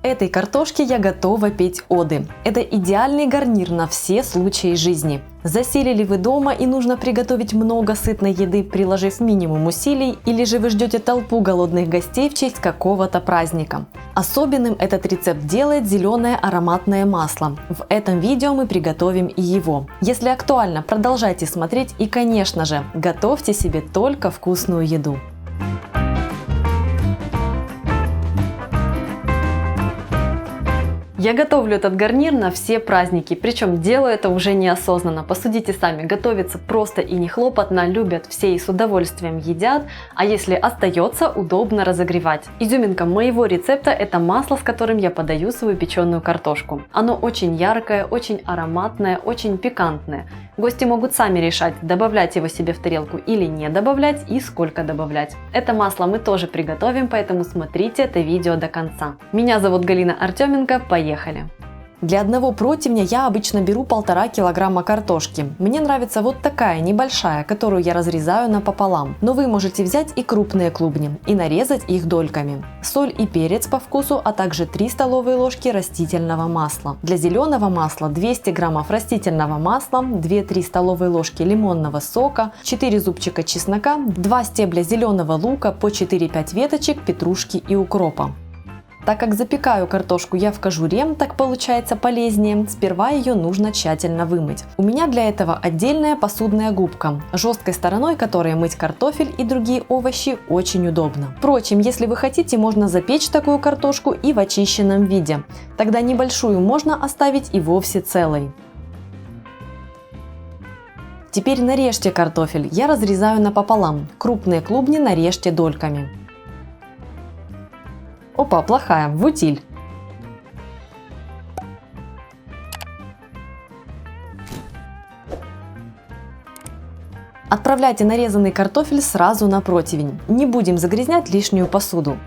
Этой картошке я готова петь оды. Это идеальный гарнир на все случаи жизни. Засели ли вы дома и нужно приготовить много сытной еды, приложив минимум усилий, или же вы ждете толпу голодных гостей в честь какого-то праздника? Особенным этот рецепт делает зеленое ароматное масло. В этом видео мы приготовим и его. Если актуально, продолжайте смотреть и, конечно же, готовьте себе только вкусную еду. Я готовлю этот гарнир на все праздники, причем делаю это уже неосознанно. Посудите сами, готовится просто и не хлопотно, любят все и с удовольствием едят, а если остается, удобно разогревать. Изюминка моего рецепта – это масло, с которым я подаю свою печеную картошку. Оно очень яркое, очень ароматное, очень пикантное. Гости могут сами решать, добавлять его себе в тарелку или не добавлять и сколько добавлять. Это масло мы тоже приготовим, поэтому смотрите это видео до конца. Меня зовут Галина Артеменко, поехали! Для одного противня я обычно беру 1,5 килограмма картошки. Мне нравится вот такая небольшая, которую я разрезаю напополам. Но вы можете взять и крупные клубни и нарезать их дольками. Соль и перец по вкусу, а также 3 столовые ложки растительного масла. Для зеленого масла 200 граммов растительного масла, 2-3 столовые ложки лимонного сока, 4 зубчика чеснока, 2 стебля зеленого лука, по 4-5 веточек петрушки и укропа. Так как запекаю картошку я в кожуре, так получается полезнее, сперва ее нужно тщательно вымыть. У меня для этого отдельная посудная губка, жесткой стороной которой мыть картофель и другие овощи очень удобно. Впрочем, если вы хотите, можно запечь такую картошку и в очищенном виде. Тогда небольшую можно оставить и вовсе целой. Теперь нарежьте картофель, я разрезаю напополам, крупные клубни нарежьте дольками. Опа, плохая, в утиль. Отправляйте нарезанный картофель сразу на противень. Не будем загрязнять лишнюю посуду.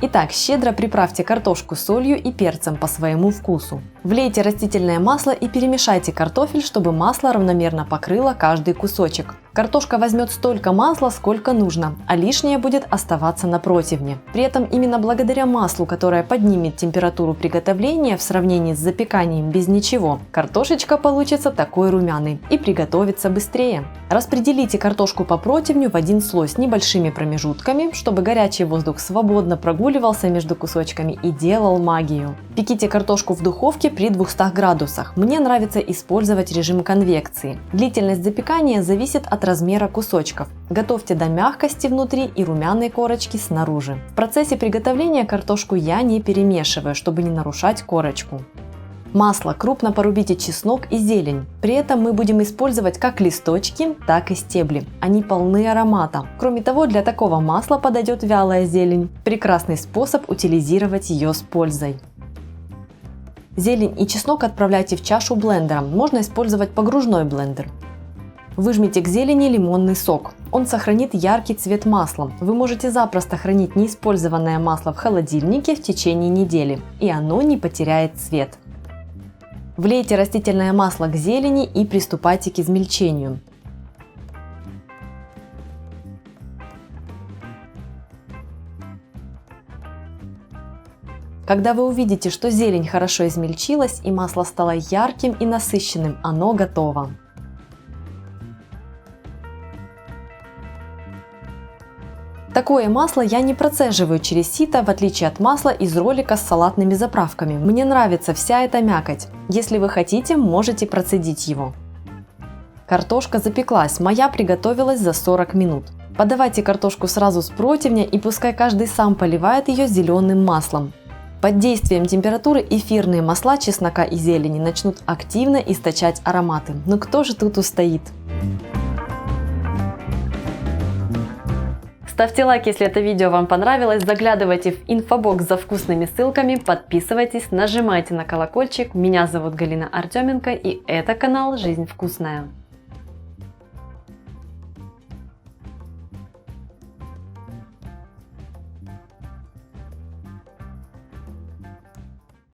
Итак, щедро приправьте картошку солью и перцем по своему вкусу. Влейте растительное масло и перемешайте картофель, чтобы масло равномерно покрыло каждый кусочек. Картошка возьмет столько масла, сколько нужно, а лишнее будет оставаться на противне. При этом именно благодаря маслу, которое поднимет температуру приготовления в сравнении с запеканием без ничего, картошечка получится такой румяной и приготовится быстрее. Распределите картошку по противню в один слой с небольшими промежутками, чтобы горячий воздух свободно прогуливался между кусочками и делал магию. Пеките картошку в духовке при 200 градусах. Мне нравится использовать режим конвекции. Длительность запекания зависит от размера кусочков. Готовьте до мягкости внутри и румяной корочки снаружи. В процессе приготовления картошку я не перемешиваю, чтобы не нарушать корочку. Масло крупно порубите чеснок и зелень. При этом мы будем использовать как листочки, так и стебли. Они полны аромата. Кроме того, для такого масла подойдет вялая зелень. Прекрасный способ утилизировать ее с пользой. Зелень и чеснок отправляйте в чашу блендером. Можно использовать погружной блендер. Выжмите к зелени лимонный сок. Он сохранит яркий цвет масла. Вы можете запросто хранить неиспользованное масло в холодильнике в течение недели, и оно не потеряет цвет. Влейте растительное масло к зелени и приступайте к измельчению. Когда вы увидите, что зелень хорошо измельчилась и масло стало ярким и насыщенным, оно готово. Такое масло я не процеживаю через сито, в отличие от масла из ролика с салатными заправками. Мне нравится вся эта мякоть. Если вы хотите, можете процедить его. Картошка запеклась, моя приготовилась за 40 минут. Подавайте картошку сразу с противня и пускай каждый сам поливает ее зеленым маслом. Под действием температуры эфирные масла чеснока и зелени начнут активно источать ароматы. Но кто же тут устоит? Ставьте лайк, если это видео вам понравилось, заглядывайте в инфобокс за вкусными ссылками, подписывайтесь, нажимайте на колокольчик. Меня зовут Галина Артеменко, и это канал «Жизнь вкусная».